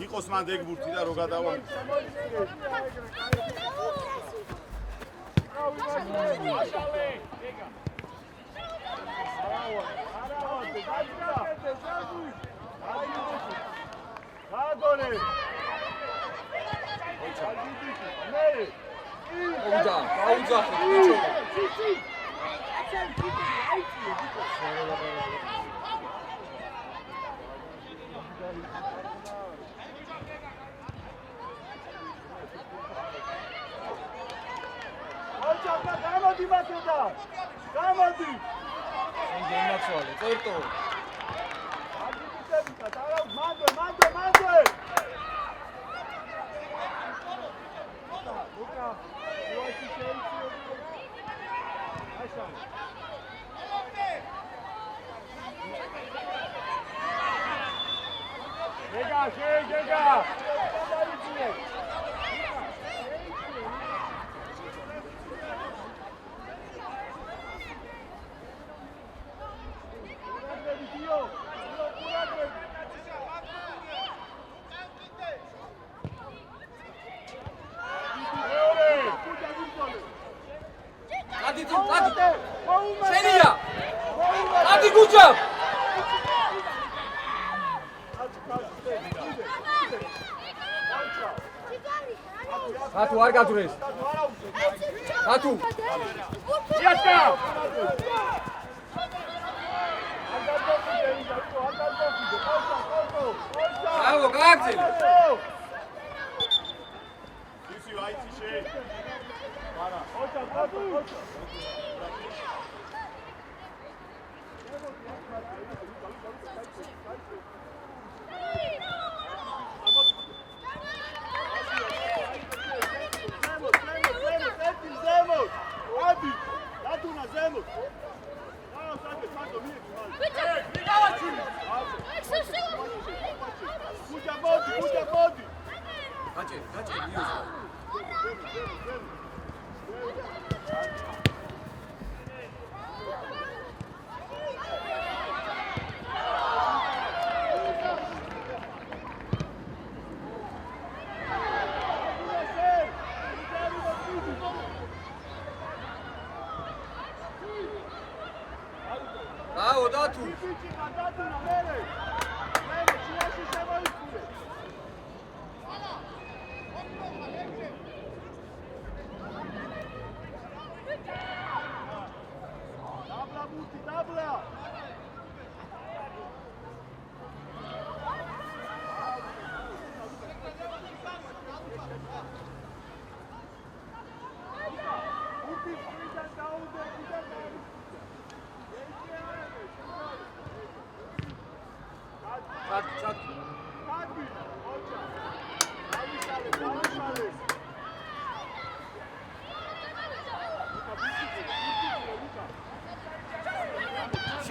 იყოს მან დეგბურთი და რო გადავა. Atu ar gadures. Atu. Iasca! Bravo, Gaxel. Isi vai tişe. Para. Bravo, Datu.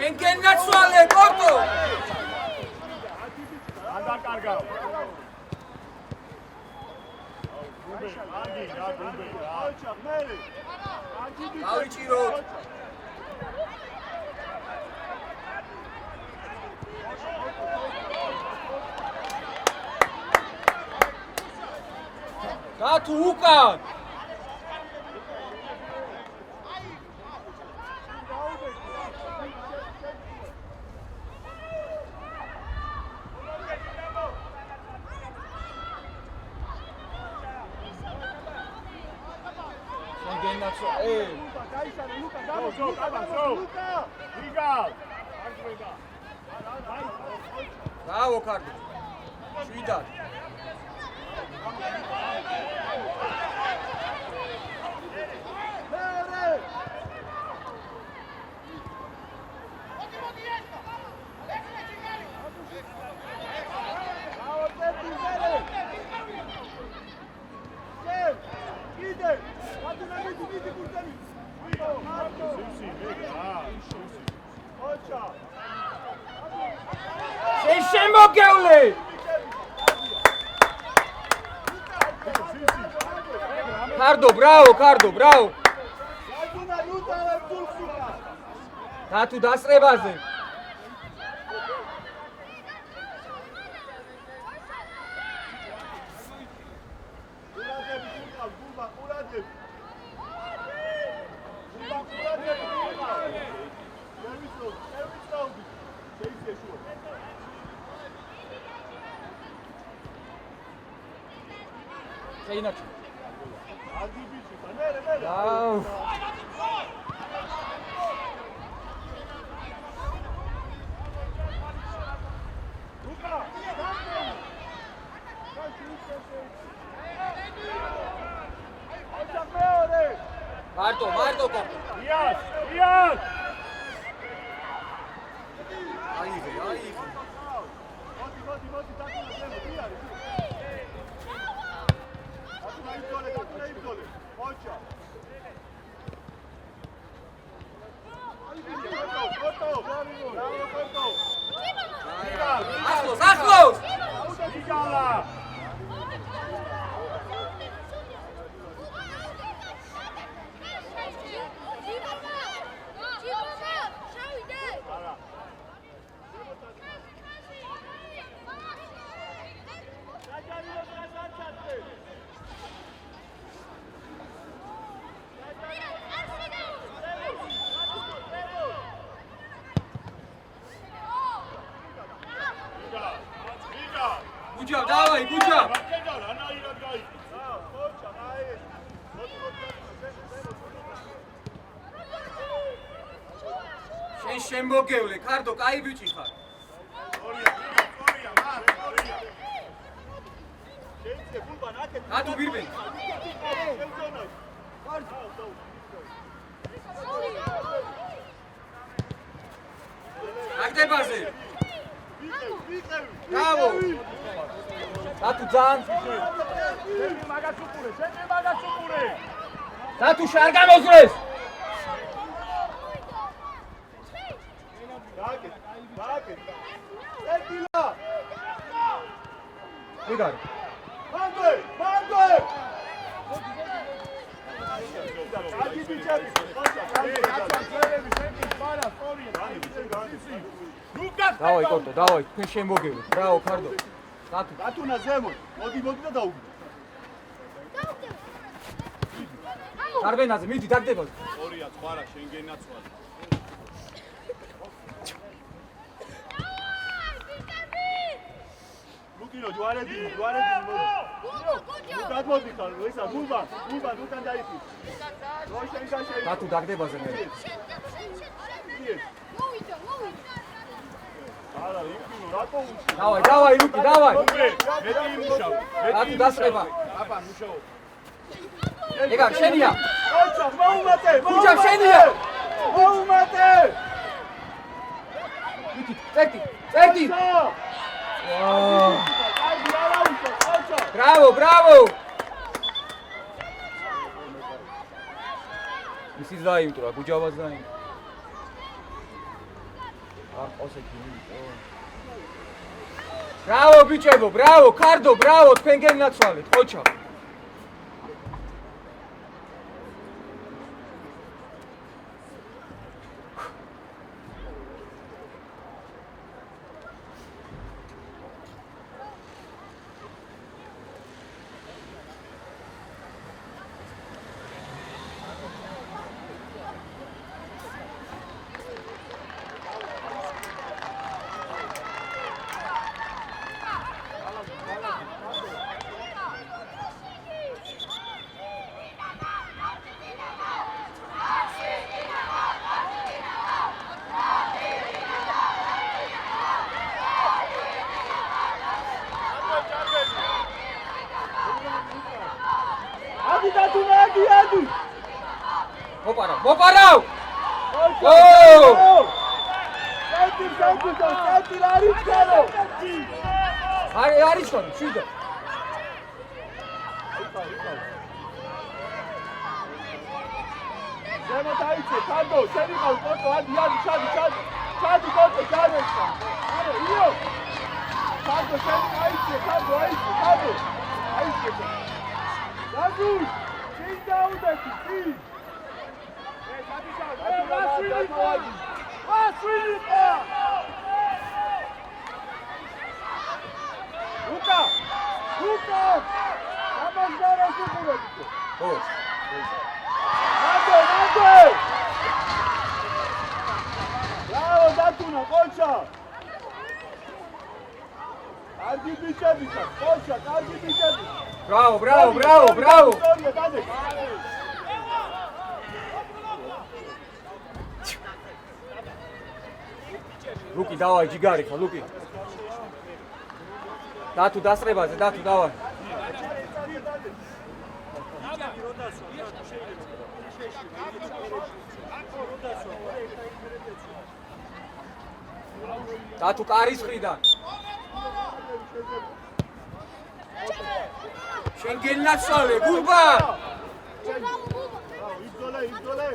შენ გენაცვალე კორტო ან დაკარგავ გავიჭიროთ და თუ უკან Bravo, Cardo. Cuidado. შემოგევლე Cardo, bravo, Cardo, bravo. და თუ დასწრებაზე Inače. Bravo. Marto, Marto, Marto. Ias, Ias. Aí. Ახლოს! იგალა! Гуджав, давай, Гуджав! შენ შემოგევლე, კარდო, კაი ბიჭი ხარ. ატუ ბირბენ. აქტებაზე. Bravo! Tatu ძალიან. შენი მაგას უყურე. Tatu შარ გამოზრეს. გააკეთე. ეტილა. ვიგარი. მანდე! აგი ბიჭები, დავაი კორტო, დავაი, თქვენ შემოგევლე. Bravo, Cardo. Tatu. დათუნა ზემოთ. მოდი და დაუგდე. არბენაზე, მიდი დაგდებოდი. ორია, ხვარა, შენ გენაცვალე. ლუკინო, ჯوارედი მოდი. გადმოდი ხარ, ესა გულბან უკან დაიწი. რო შენ გაშენი. Tatu დაგდებაზე მე. არა, ლუკინო, რატო უშო? დავაი, ლუკი, დავაი. მეტი იმუშავ. Tatu დასწრება. აბა, მუშაო. ეგა შენია. ოჩა, მოუმატე. გუჯავ შენია. მოუმატე. ლუკი, წერტი. Bravo! ისიც დაიმტვრა, გუჯავას დაიმტვრა. Bravo, bičevo, bravo, Kardo, bravo, თქვენ გენაცვალეთ, ყოჩა. Მოპარავ! არის ხომ, შვიდო. ზემო დაიწე, ქანდო, შენი ყავს კოტო, ადი, ჩადი, კოტო, ჩადი. არა, იო. ქანდო, შენი აიწე, ქანდო. აიწე. დაგუ, შენ დაუდეთი, წი. Luca! Abandona o segundo. Nando! Bravo, Datuna, Concha! Cardi bicebica, Concha, cardi bicebica. Bravo! Luki, давай, ჯიგარიხა, Luki. დათუ დასწრებაზე, დათუ, давай. დათუ კარის მხრიდან. შენ გენაცვალე, გულბა. იბრძოლე.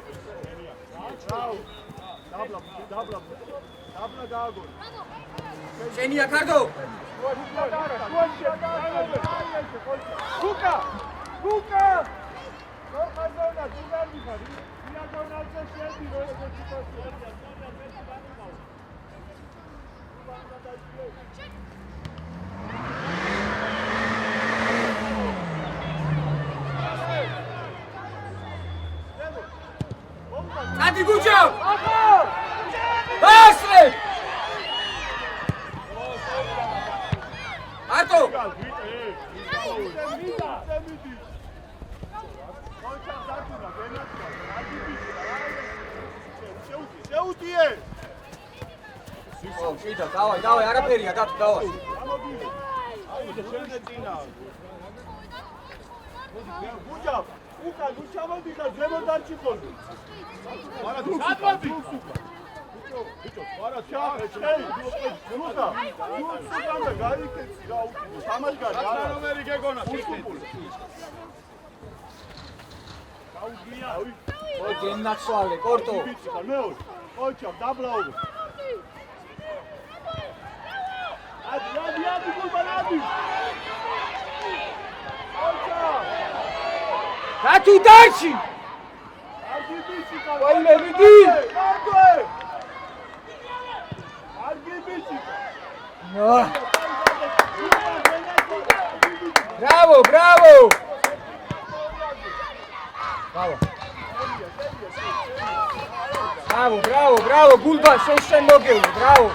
Dabla daagor. შენია ქარდო. Luca! Zorqazona, ძუგარი ხარი. იაგონაძე შედი როგორ სიტუაცია. Adi Guccio! Basre! Arto! Შეუდიე! Შიდა, დავай, არაფერია, დათუ, დავай. გუჯა, უკან უჩამოდი და ზემო დარჩიკონდი. არა, ჩადმოდი. ბიჭო, არა, ჩაი. ლუკა, უკან და გაიქეცი რა უკან. სამაშგარი არა. ნომერი გეგონა. გაუგია. ო გენაცვალე, კორტო. მეორე. ოჩა, დაბლაო. Adi, გულბანადი. ოჩა. დათუ დარჩი. Argi bichika. Oile, vidi. Argi bichika. Bravo! Bravo, Gulba, შენ მოგევლე, bravo.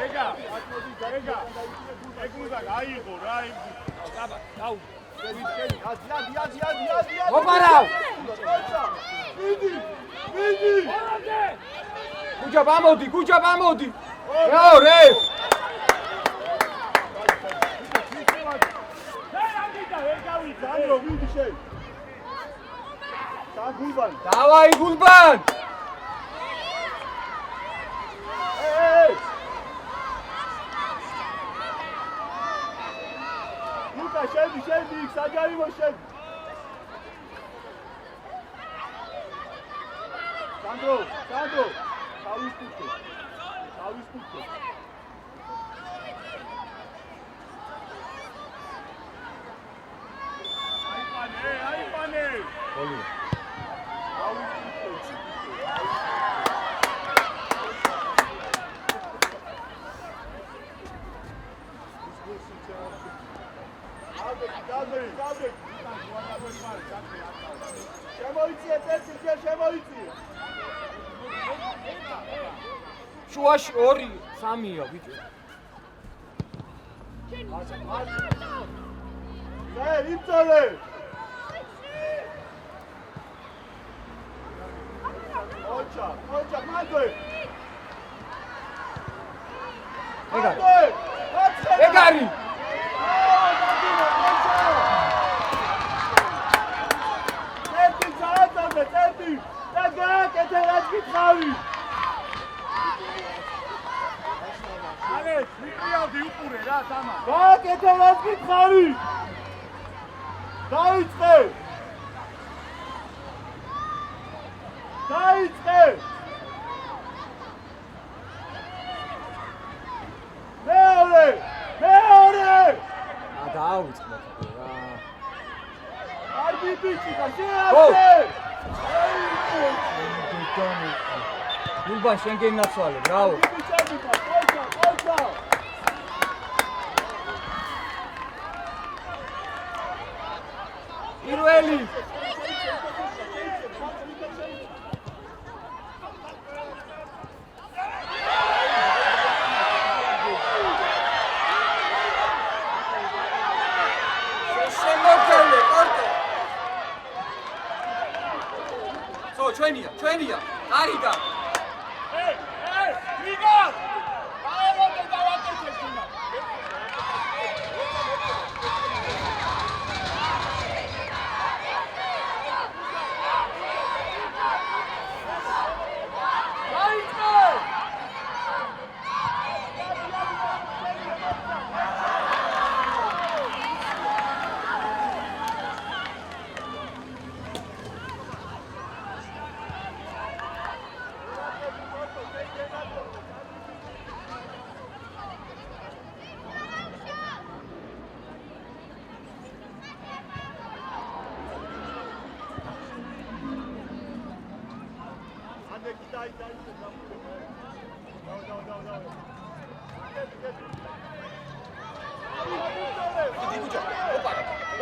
Rega. ეგულა გაიღო რა იმ. დაუ. Adi. მოპარავ. Vidi. გუჯა ბამოდი. რა. Sandro, vidi შენ. გულბან. დავაი გულბან. Luca, შედი, საჯარივო შედი. Sandro. გოლია. შუაში 2-3-ია ბიჭო. იწოლე. ოჩა, მანდე. ეგარი. გააკეთე რაც გითხარი. დაიწყე. მეორე. დაავიწყდა რა. არბი ბიჭი და შეაძე. გულბან შენ გენაცვალე, ბრავო. ოჩა. პირველი. ჩვენია. არიდა. ვიგა! აეროდე დავაკეთე შინა.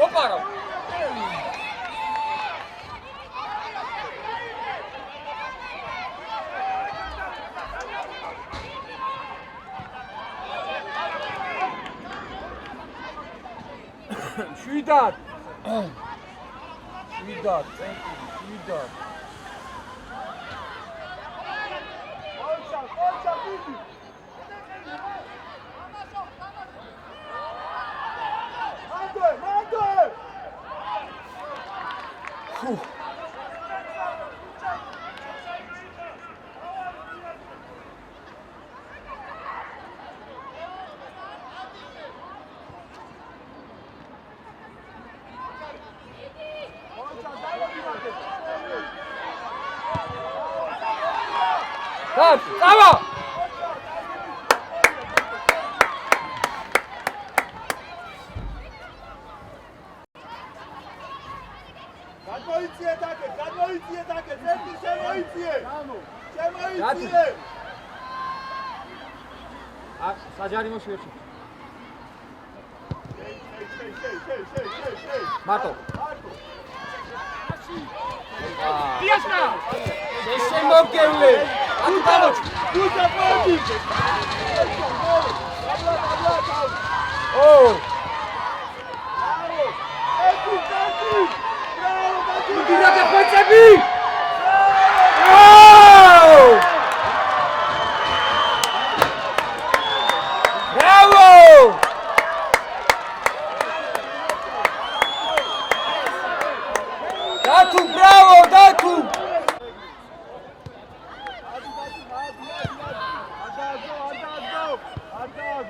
ოპარა. შვიდად. ოჩა ბიჭი. მანდე. Bravo! გადმოიწიე დაკე, ზეთი შემოიწიე. შემოიწიე. საჯარი მოშიოში. შეი. მარტო. დიასნა. შემოგევლე. აკუტანოჩ. გუშაპოდი. ო! Diraka pățebi! Bravo! Datu, bravo, Datu!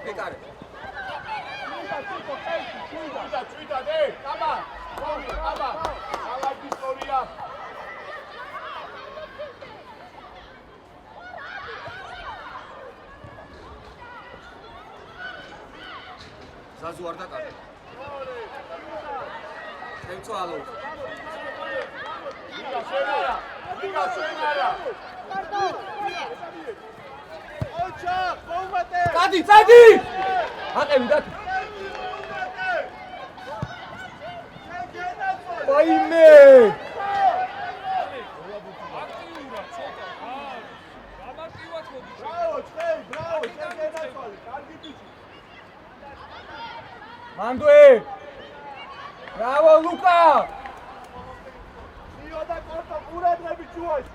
Pecare. Cuida, come on. Come on. გაზუ არ დაკარგა. შემცვა ალო. ლიგა შენარა. ოჩა, მომატე. წადი, წადი! აყევი დათი. ვაიმე! მანდუე! ბრავო ლუკა! იო და კორტო ყურადღები ჩუაში.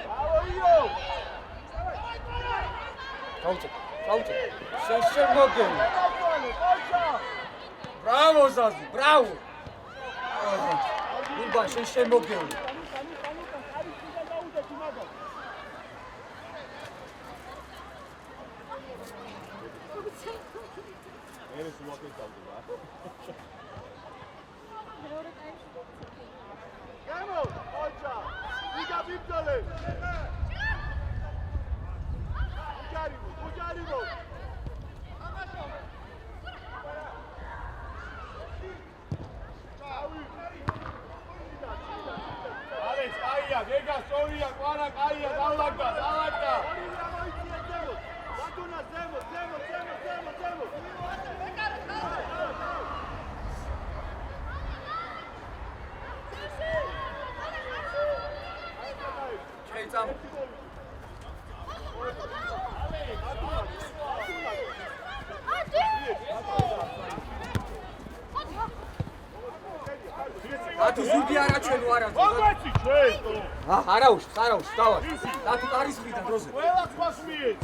ბრავო იო! ჩაუწე, ჩაუწე. შენ ბრავო ზაზი, ბრავო! უბა შენ შემოგევლი. ერეს უაკეს დავდება. გამო, ოჩა. ვიგა ბიბძოლე. უჯარიმო. არის კაია, გეგა სწორია, კვარა კაია, დავლაგდა. ვატუნა ზემო. შეიცამ. ათუ ზუგი არა ჩვენ ვარ ათუ. მომაცი ჩვენ. არაუშ, დავა. ათუ არის მიდან დროზე. ყველა ხმას მიეც.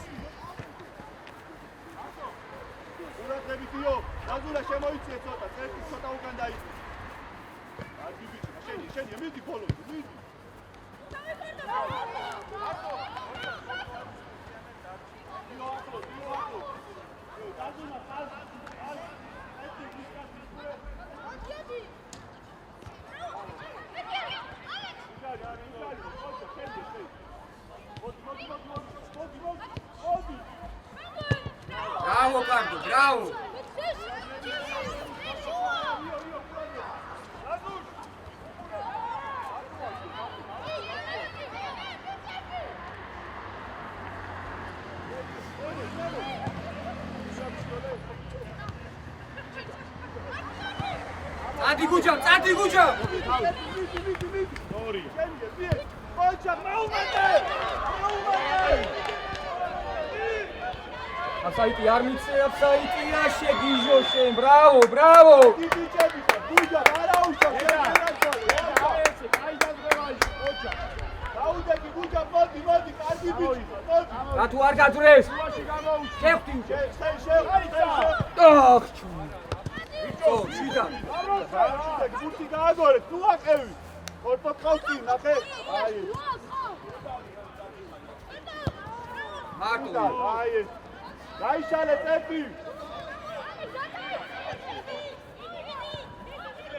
ურატებით იო, გაზურა შემოიწიე ცოტა, წერთი ცოტა უკან დაიწი. კარგი ბიჭი, შენი, მიდი ბოლომდე, მიდი. Bravo, Cardo, bravo! Adi Gucam! Sorry. Ocha, maumate! Apsaiti, armice, apsaiti, ashe gijo shen, bravo! Guja, arausha, Raudeki, Guja, modi, kargi bici, Ratu ar gadres! Shefti! Oh, შიდა. გურთი გააგორე, თუ აყევი. ორპო ყავთი, ნახე. აი. მარტო. აი. გაიშალე წები.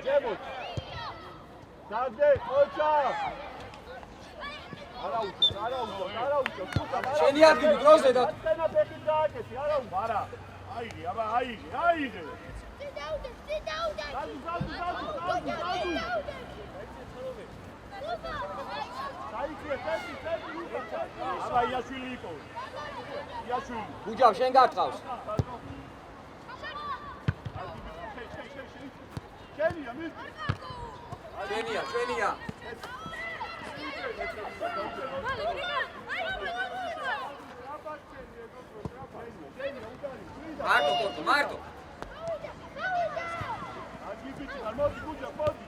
ჯემოთ. დაგდე, ოჩა. არაუჩო. შენი ადგილი დროზე და ენა ბექი დააკეთი, არაუჩო. არა. აიღე. აბა იაშვილი იყო. გუჯავ შენ გატყავს. შენია. მარტო. მოდი გუჯა, მოდი.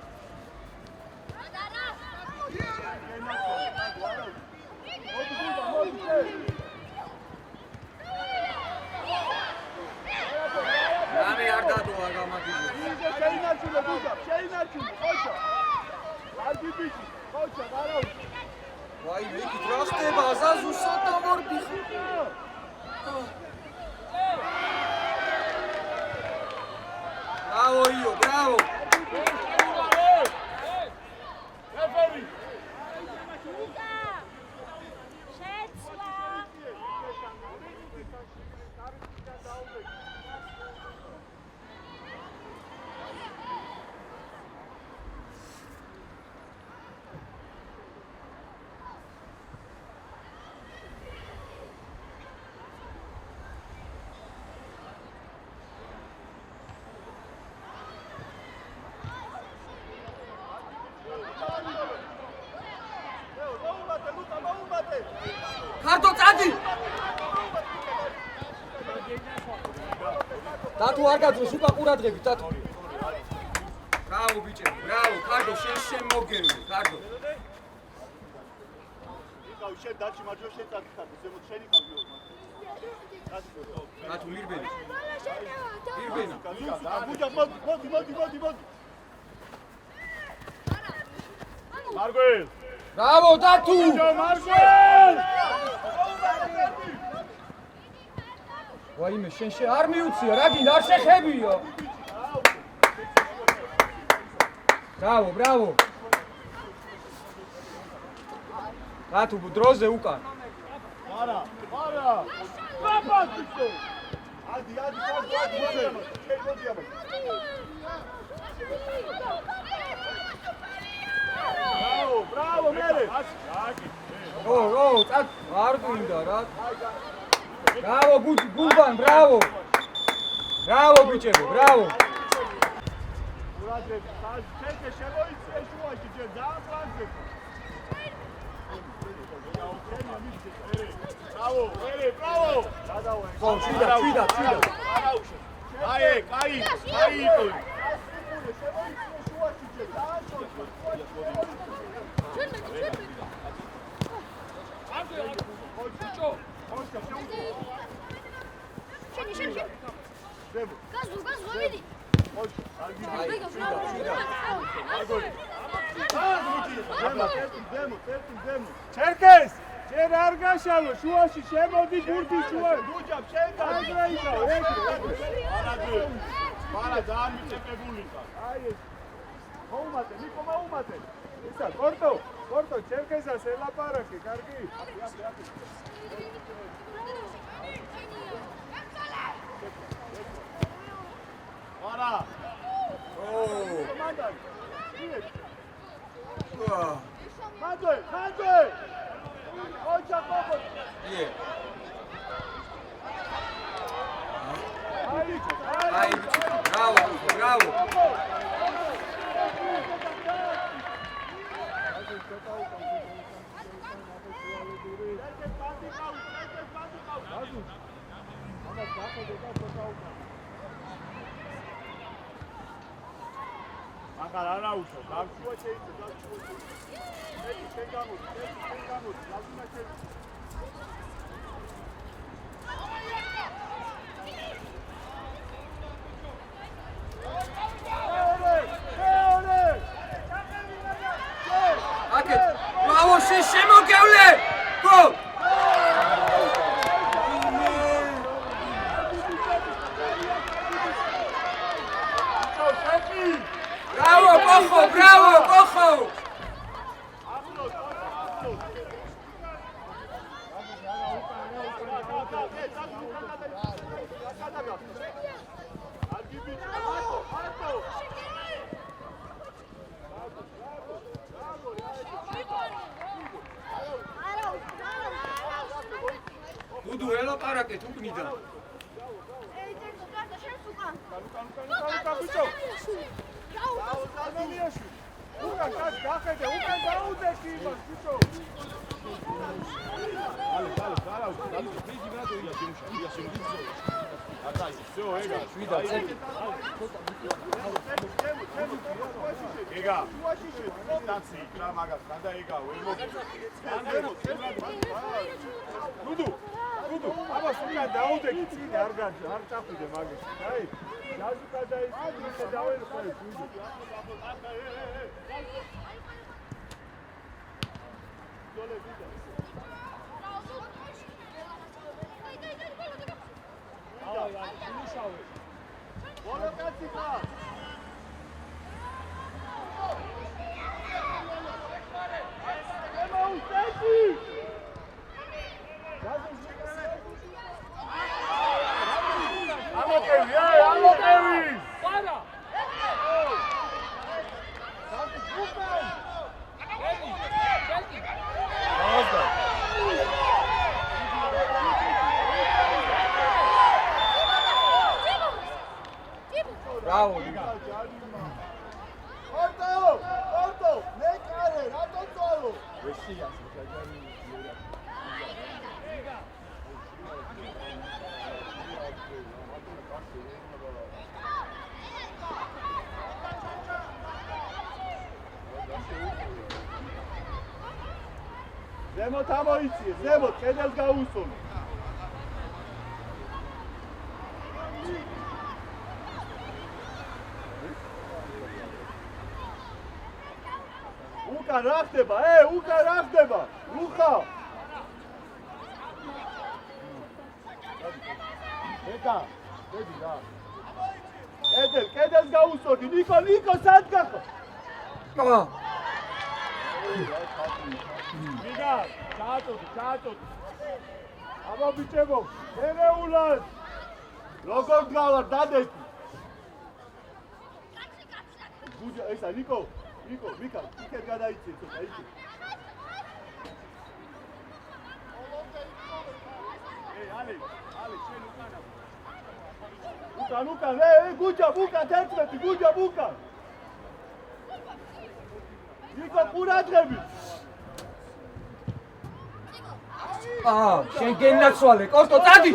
რამე არ დადოა გამაგილი. შეინარჩუნე გუჯა, ხოჭა. კარგი ბიჭი, ხოჭა, არაუჩი. ვაი, მეკი რა ხდება? ზაზუ სოთა მორბი. Bravo! ქართო წადი დათო არ გაძროს უკან ყურადღებით დათო ბრავო ბიჭები ბრავო ქართო შენ მოგერული ქართო იკავ შენ დაჩი მაჯო შენ წადი ქართო ზემოთ შენი ყავი დათო ლირბენი ლირბენი მოდი მარგველ ბრავო დათო მარგველ ვაიმე შენ არ მიუცია რა გინდა არ შეხებიო ბრავო დათო დროზე უკან არა ბაბათო ადი ბრავო მერე არ გვინდა რა ბრავო გულბან ბრავო ბიჭები ბრავო ურადრები ხალხე შემოიწია შუაში ჯერ დააფრანზე ბრავო ხო შვიდა აი იყო ჩერკეს ჯერ არ გაშალო შუაში შემოდი გურდი შუაში გუჯამ შენ დაიჭრაიკავ არა ძალიან მიწებული ხარ აი ეს მოუმატე ნიკო მოუმატე ისა კორტო ჩერკესას ელაპარაკე კარგი არა მანდე ოჩა კოკო აი ბრავო მაგარ არა უშო გავშუა შეიძლება ეს შენ გამოდი ლაზუნა შენ აკეთ ბრავო შენ შემოგევლე გო Bravo, cojo! Dudu, ela para que tu comida. უკან გახედე, უკან დაუდექი იმას, ბიჭო. დუდუ, აბა უკან დაუდექი წინ არ წახვიდე მაგას. აი, ჯაზუკა და ის დავერხე, დუდუ. Bravo. Corto, me care, rato solo. ზემოთ ამოიწიე, ზემოთ, კედელს გაუსწორე. უკან რა ხდება? უკან რა ხდება? ლუხა! ეკა, შედი რა. კედელს გაუსწორდი. ნიკო, სად გახო? მიგა, ჩააწოდი. აბა ბიჭებო, ერეულად. როგორ გავარ დადექი? გუჯა, ესა ნიკო, მიკა, იქეთ გადაიწიე ცოტა, იქეთ. ალი, შენ უკან, გუჯა, ბუკან, 11, გუჯა, ბუკან. ნიკო, ყურადღები. შენ გენაცვალე, კორტო, წადი!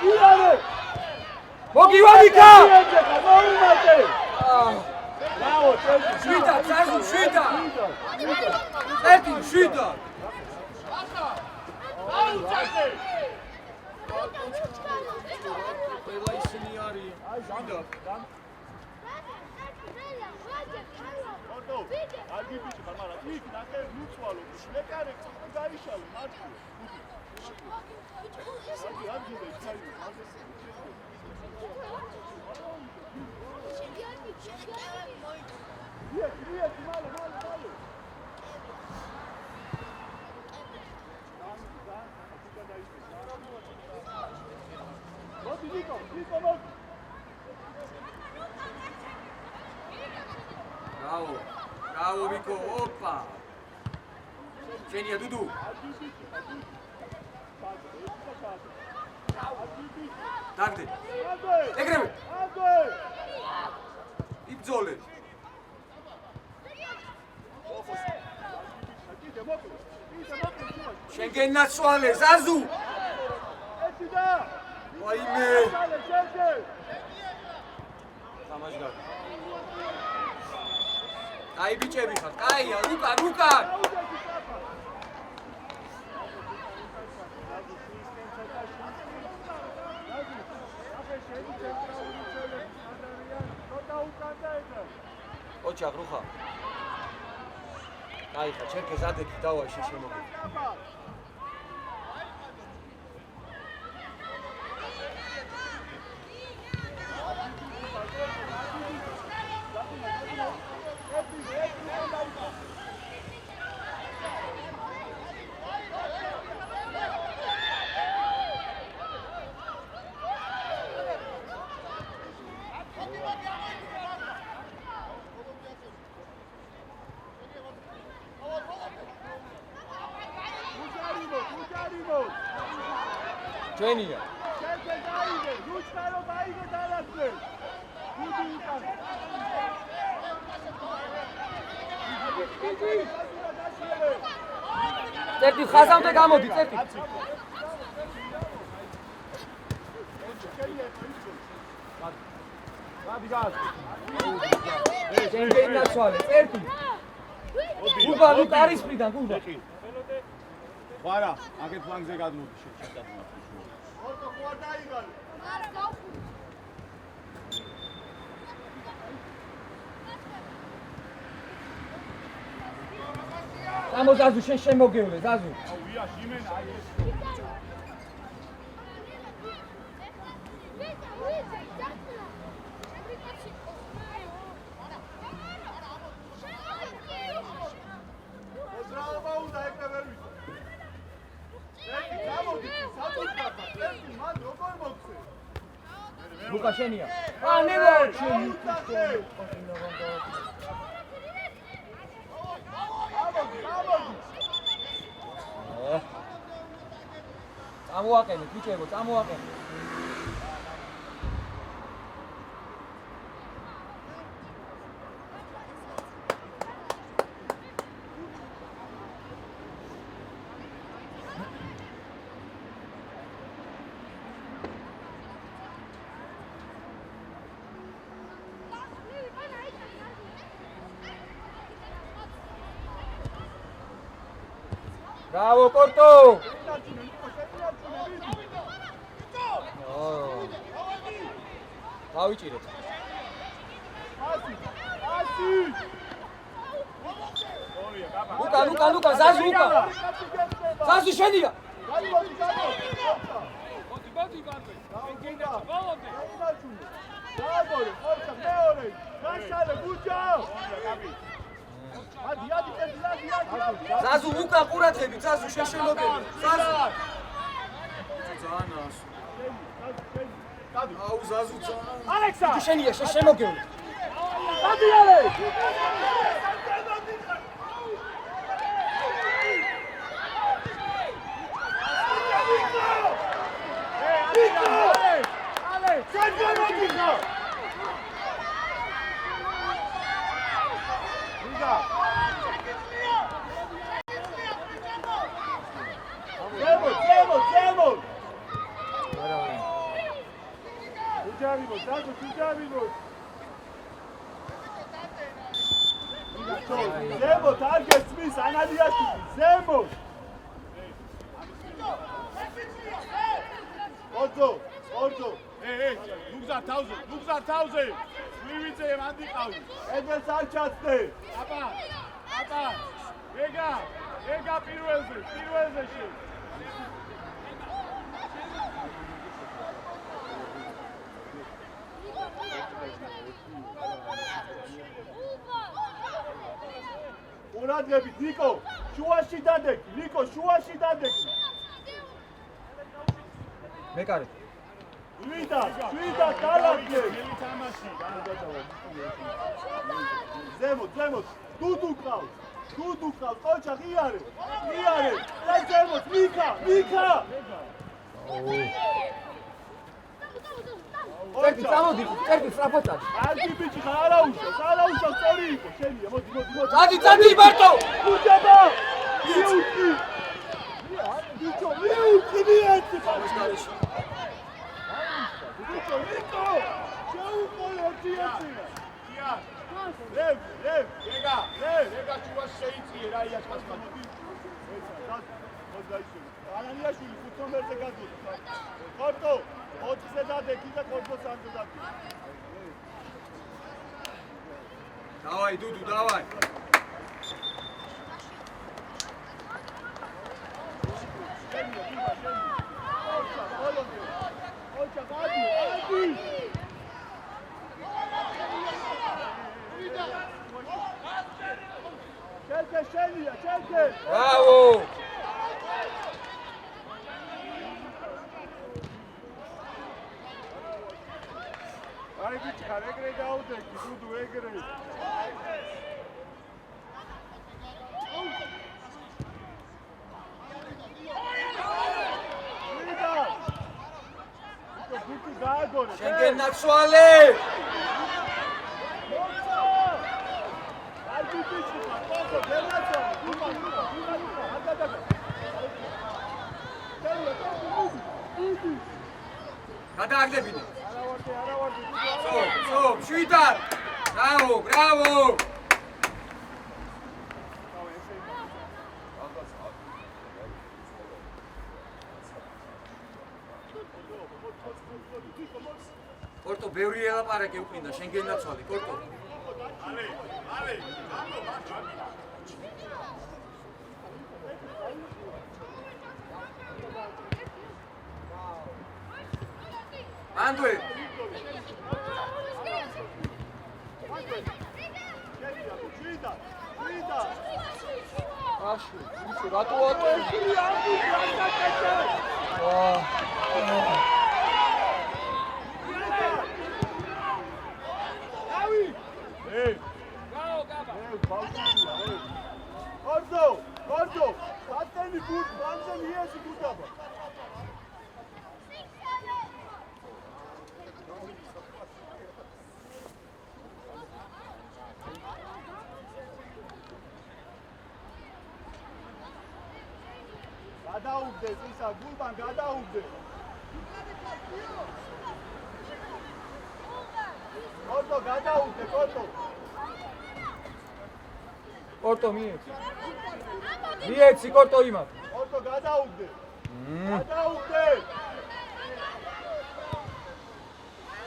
იარე! მოგივა მიკა! მოუმატე! ბრავო, შვიდა! ყველა ისინი არიან. შვიდა. არგი ბიჭი ხარ, მაგრამ იქ ნახე მუცვალო, ლეკარე ხო გაიშალე, მარტო. არგი ხარ. Привет, мало. Вот Нiko, вот. Bravo, Miko, opa. Genia, Dudu. Dagde. Egrebe. Ibzole. Schengen naționale, Zazu! Oime! Ai bicebi xat, caia, Luca! Ocha, bruja. Ai, cerca să adeki daua și mă. Genia. Წერტი ხაზამდე გამოდი, წერტი. Schengen naționale, წერტი. გუბა, ლუკა არის ფრიდან, გუბა. ვარა, აგეთ ფლანგზე გადმოდი შეჭადნა. ორკო ხო არ დაიგალე. არა, გავხუ. Zazу, შენ შემოგევლე, Zazу. აუ, იაში იმენა, აი ეს. Lukashenia. Neloči. Წამოაყენეთ, ბიჭებო, წამოაყენეთ. Bravo, Corto! დავიჭირეთ. Ლუკა, ზაზუ უკა. ზაზუ შენია. მოდი. ზაზუ უკა ყურადღები, ზაზუ შეშემოგები. ზაზუ. ზანას. აუ ზაზუ ზანას. ალექსა. თუ შენია შეშემოგები. დადი ალე. Zemo, target Smith, analiați, Zemo! Orzo! Hey, Lugza 1000! Slivice, Mandi qavdi. Edels არ ჩაცდე. აბა, ეგა პირველზე შე. ყურადღებით, ნიკო, შუაში დადეკი. მეკარე. შვიდა, დალაგე. ზემოთ, დუდუ ყავს, ყოჩა ღიარე. და ზემოთ, მიკა. წერტი სწრაფად. არგი ბიჭი ხარაუშა, სწორი იყო, შენია, მოდი. წადი მარტო. გუჯაბა. მიუთი. ბიჭო, მიუთი. Nico! Შეუყოლე ძიაცია. ლევ, ეგა ჩუას შეიწიე რა იაშკას მოდი. ალანიაშვილი 5 ნომერზე გადმოდი. კორტო, 4-ზე დადეკი და კორტო 3-ზე დადეკი. დავაი დუდუ, დავაი. Čelke! Bravo! Aj bička, egre daudeki, budu egre. შენგენ ნაცვალე! გადააგდებინე. სოფ, შვიდარ. Bravo! კორტო ბევრი ელაპარაკე უკინდა, შენგენ ნაცვალე, კორტო. Ale! Andwe! Aşı, rato. Hey! Bravo, Gaba! Orzo! Ateni gut, Wahnsinn, hier ist gut aber. გადაუგდე, ისა გულბან გადაუგდე. კორტო გადაუგდე, კორტო. კორტო მიეცი კორტო იმათ. გადაუგდე. გადაუგდე.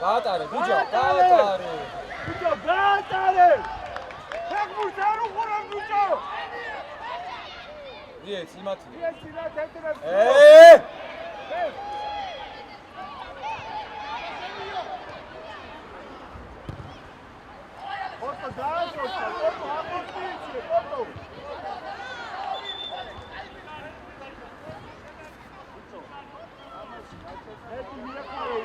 გაატარე, ბიჭო, გაატარე. ბიჭო, გაატარე. ფეხბურთს არ უყურებ, ბიჭო. რიეც, იმათი. რიეც რა თეთრებს. Porto დააშოშა, porto აპორტიციე, porto. ერთი მიყარე.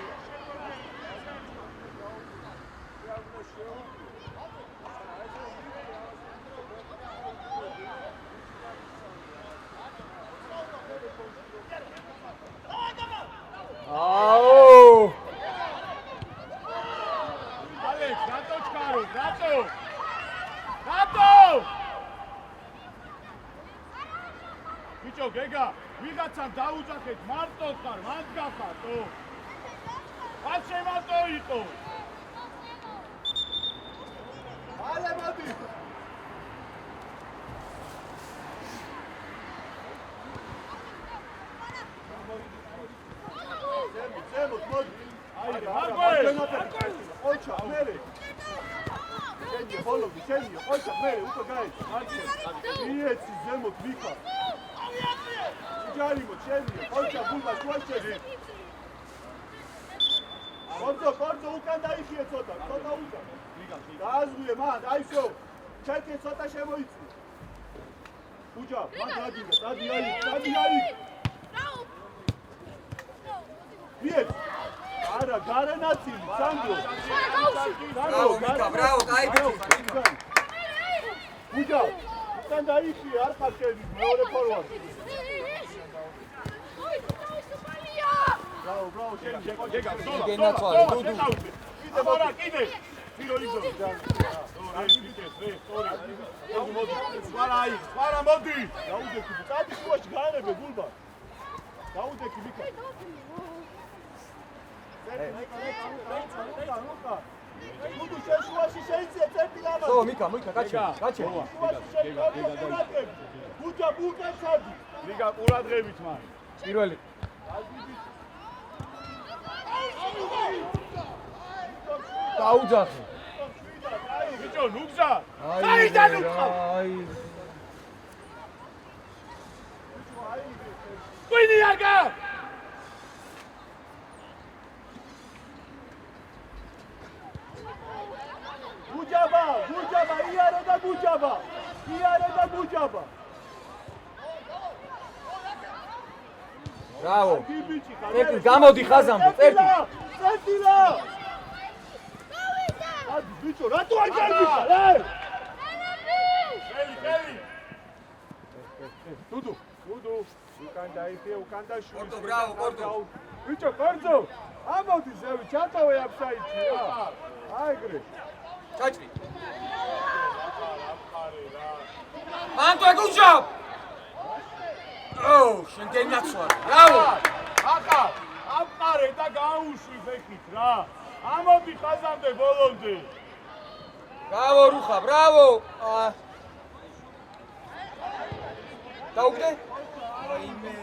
აუ! ალექს, რატო ჩქარო? რატო? რატო? ბიჭო, გეგა, ვიღაცამ დაუძახეთ, მარტო ხარ, მანდ გახარდო. არ შემატო იყო. ალე მოდი. ზემოთ მოდი. აი, მარგვე. ოჩა, მერე. შენია, ბოლოგი, შენია, ოჩა, მერე, უკვე გაიჭი. მიეცი ზემოთ მიქა. ჯარიმო, შენია, ოჩა, ბულბა, შუაშენი. კორწო, უკან დაიხიე ცოტა, ცოტა უკან. დააზღვიე, მან, აიშო. ჩეკე ცოტა შემოიწვი. უჯა, მან დაგიგა, დადი აი. მიეც. არა, გარანაცილი, სანდრო. ბრავო, მიკა, ბრავო, გაიგე. უჯა, უკან დაიხიე, არ ხარ შენი, მეორე ფორვარდი. Bravo, gega, კიდე. ვირო იზო. ვარა მოდი. დაუდექი, წადი შუაში გაანებე გულბა. დაუდექი მიკა. ნუ შუაში შეიძლება წერტი ლამა. ხო, მიკა, გაჩე. ბუჯა, ბუკაცადი. ლიგა ყურადღებით მან. პირველი. დაუძახე. ბიჭო, ნუგზა. საიდან უკავ? აი. კვინი აგა. გუჯაბა, იარე და გუჯაბა. ბრავო. წერტი, გამოდი ხაზამდე, წერტი. წერტილა. ადი ბიჭო, რატო არ გამიხარ, ე? ხელი. დუდუ. უკან დაიფე, უკან დაშუი. კორტო, ბრავო, კორტო. ბიჭო, კორტო. ამოდი ზევი, ჩატოვე აფსაიდში რა. აიგრე. ჩაჭრი. მანტო გუჯაბ. ოუ, შენ გენაცვალე. ბრავო. ახა, აფყარე და გაუშვი ფეხით რა. ამოდი ხაზამდე ბოლომდე. ბრავო, რუხა, ბრავო. დაუგდე? აიმე.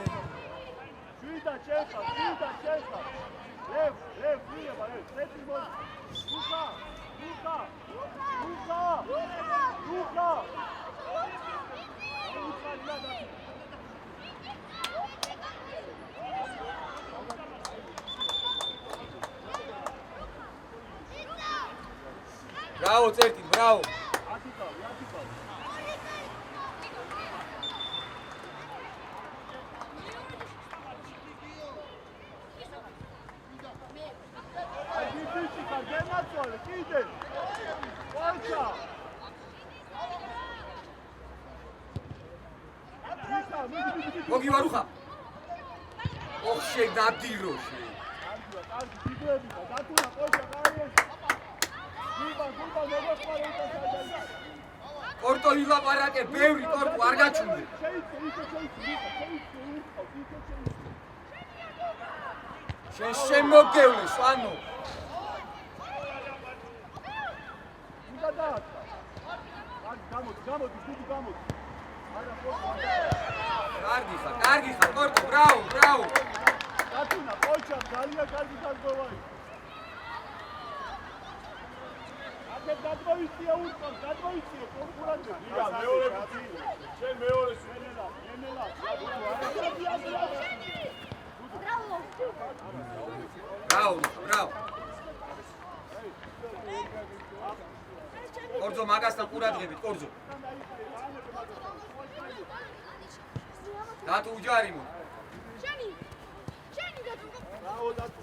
შვიდა ჩეხა. ლევ, ვიება, წეთი მოდი. რუხა. Bravo, წერტი, bravo. მოგი ვარუხა. ოხ შეგდადირო შე. კორტო ილაპარაკე, ბევრი კორტო არ გაჩუნდე. შენ შემოგევლე, სვანო. გამოდი, დიდი გამოდი. კარგი ხარ, კორტო, ბრავო. დათუნა, ყოჩა, ძალიან კარგი გაგოვაი. აქეთ გადმოიწია ურკოს, კონკურენტი. ვიგა, მეორე ფიცი. შენ მეორე სვენელა. ბრავო. კორძო მაგასთან ყურადღებით, კორძო. დათუ უჯარიმო. შენი დათუ. ბრავო დათუ.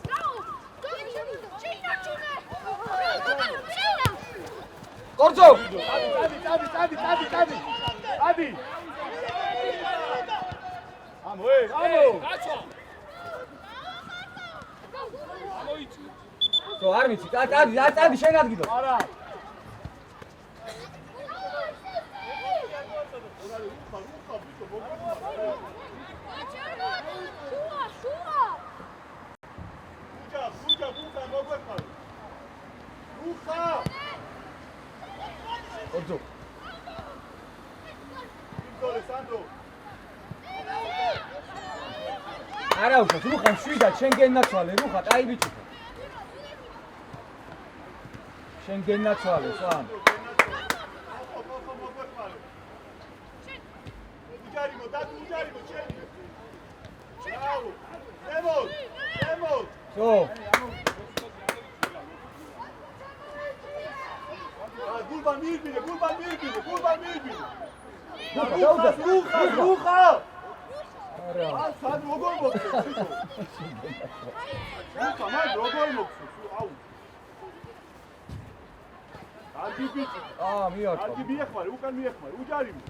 კორძო. ადი. ამო. ხო, არ ვიცი, წადი შენ ადგილო. არა. ბუხა მოგვეყარ. ბუხა. კორძო. ვიქტორე სანდრო. არა უშო, რუხა შვიდა, შენ გენაცვალე, რუხა, კაი ბიჭი. შენ გენაცვალე, სვამ. უჯარიმო, დათუ უჯარიმო, შენი. ბრავო. ემოთ. სო. გულბან მიირბინე. რუხა. არა. სად როგორ მოხდა? რუხა, მაგ როგორ მოხდა? აუ. კარგი ბიჭი. მიარყო. კარგი მიეხმარე, უკან მიეხმარე, უჯარიმო.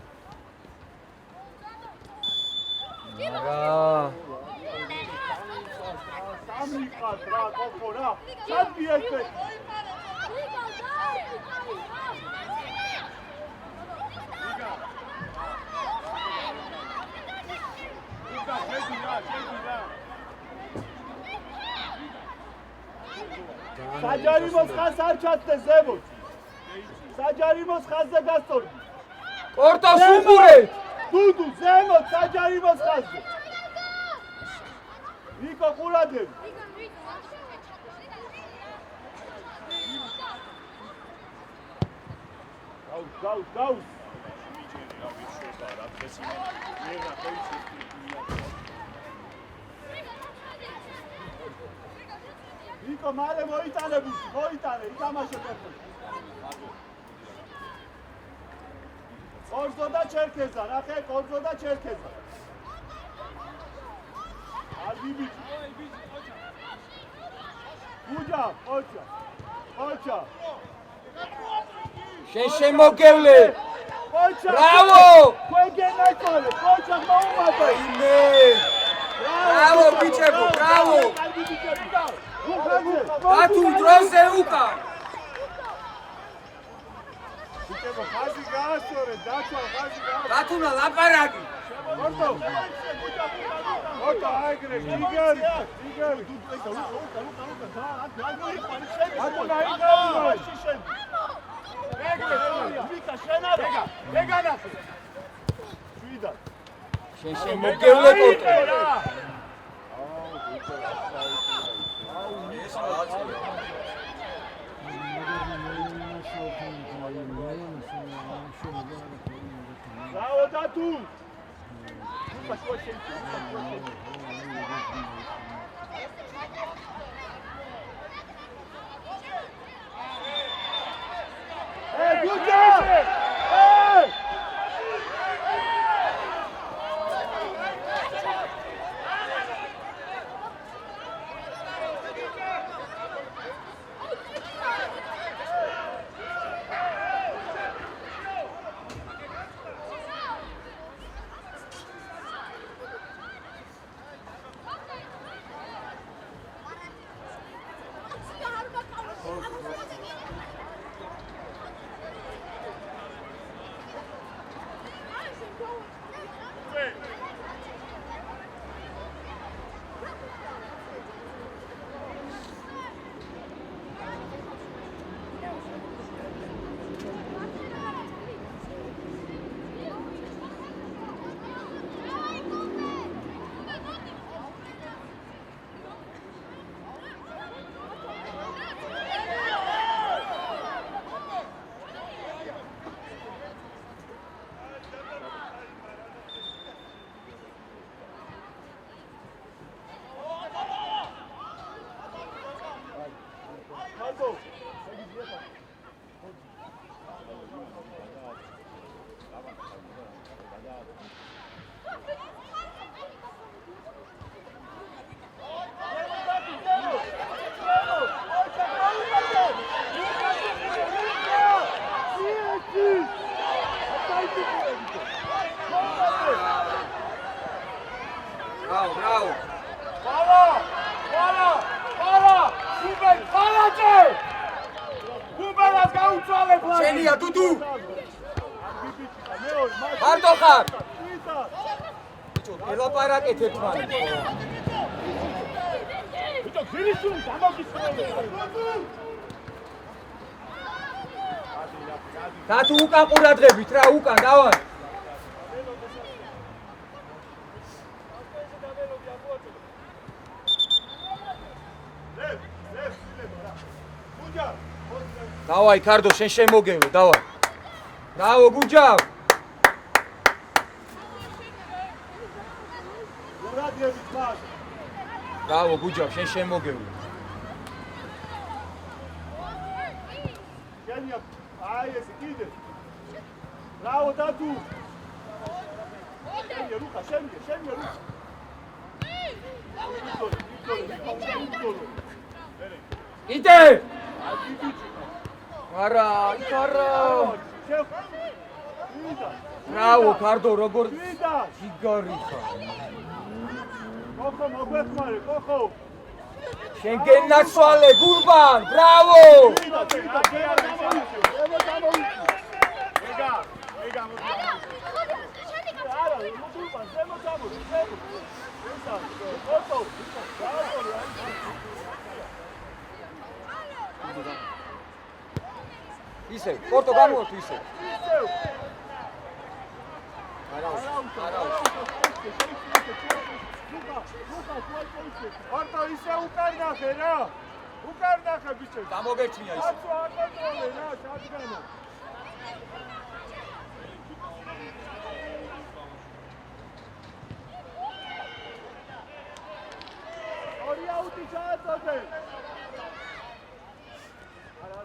არა. სამიყავს რა, კოქო რა. სად გიერთე? საჯარიმოს ხაზს არ ჩაცდეს ზემოთ. საჯარიმოს ხაზზე გასწორდი. კორტოს უყურეთ. დუდუ ზემოთ საჯარიმოს ხაზზე. ნიკო ყურადები. გაუს. ნიკო მალე მოიტანე, ითამაშე ფეხბურთი. კორძო და ჩერქეზა, ნახე, კორძო და ჩერქეზა. კარგი ბიჭი. გუჯა, ყოჩა. შენ შემოგევლე. ყოჩა. ბრავო! თქვენ გენაცვალე, ყოჩა მოუმატე. ბრავო ბიჭებო, ბრავო! კარგი ბიჭები და. დათუ დროზე უკა. ბიჭებო, ხაზი გაასწორე, დათვა ხაზი გაასწორე. დათუნა ლაპარაკი. ოტო აიგრე, იგერი. შენ შემოგევლე კორტო. Bravo Tatu! Hey, good job! Hey! შენია დუდუ მარტო ხარ ბიჭო ელაპარაკეთ ერთმანეთს ბიჭო გირისული გამოგიწევე დათუ უკან ყურადღებით რა უკან დავარ დავაი ქარდო შენ შემოგევლე დავაი ბრავო გუჯავ ყურადღებით მას ბრავო გუჯავ შენ შემოგევლე შენია აი ეს კიდე ბრავო დათუ შენია რუხა იდე არა იკარა ბრავო ქარდო როგორ ჯიგარი ხარ კოხო მოგვეხმარე კოხო შენ გენაცვალე გურბან ბრავო ისე კორტო გამოვა ისე კორტო ისე უკარნახე რა უკარნახე ბიჭო გამოგეჩნია ისე რა შადგანო ორი აუტი ჩააწოდე არა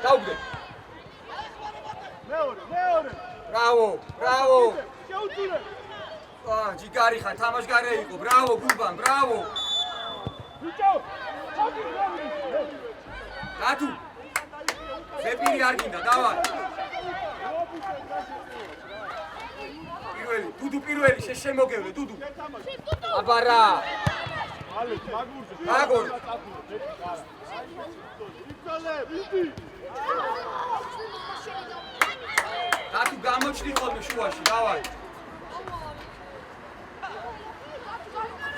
დაუგდე მეორე ბრავო შეუწირე ჯიგარი ხარ თამაშგარე იყო ბრავო გურბან ბრავო ბიჭო დათუ ზეპირი არ გინდა დავა დუდუ პირველი შენ შემოგევლე დუდუ აბა რა მაგურ დათუ გამოჩნი ხოლმე შუაში დავაი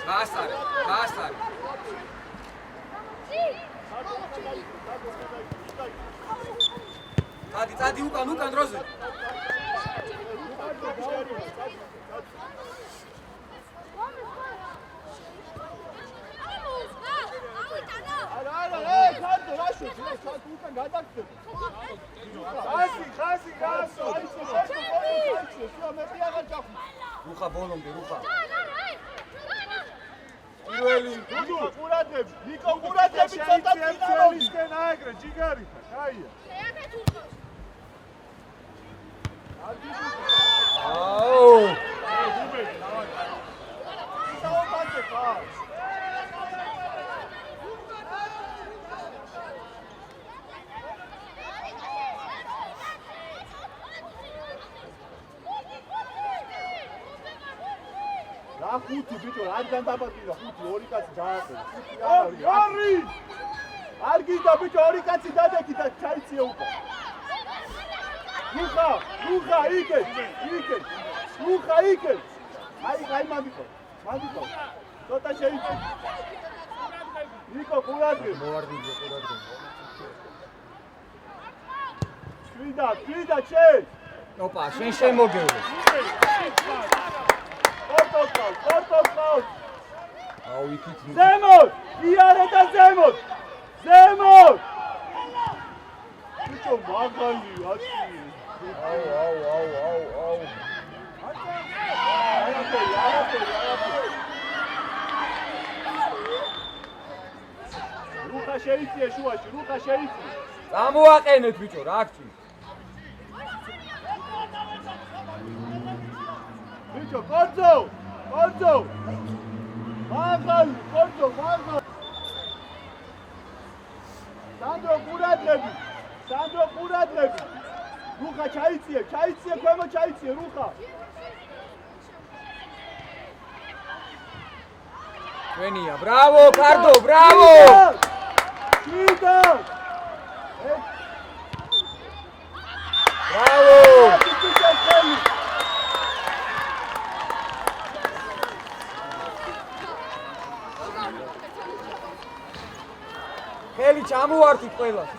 გასარე დადი უკან დროზე რუხა ბოლომდე რუხა პირველი ყურადღები ნიკო ყურადღები ცოტა წინააღმდეგ ააგრე ჯიგარი ხარ აია აუ რა ხუთი ბიჭო არ განდაბატინა ხუთი ორი კაცი დააყენა ორი არ გინდა ბიჭო ორი კაცი დადეკი და ჩაიწია უკან რუხა იქე აი მაგიკო ცოტა შეიწე ნიკო ყურადღე მოვარდიო ყურადღე შვიდა ჩე ოპა შენ შემოგევლე კორტოს აუ იქით ზემოთ იარე და ზემოთ ბიჭო მაგალი აცი აუ რუხა შეიწია შუაში წამოაყენეთ ბიჭო რა აქ ბიჭო კორძო კორძო მაღალი კორძო მაღალი სანდრო ყურადღები რუხა ჩაიწიე ქვემო ჩაიწიე რუხა ჩვენია ბრავო კარდო ბრავო კიდე ბრავო ხელი ჩამოვართით ყველას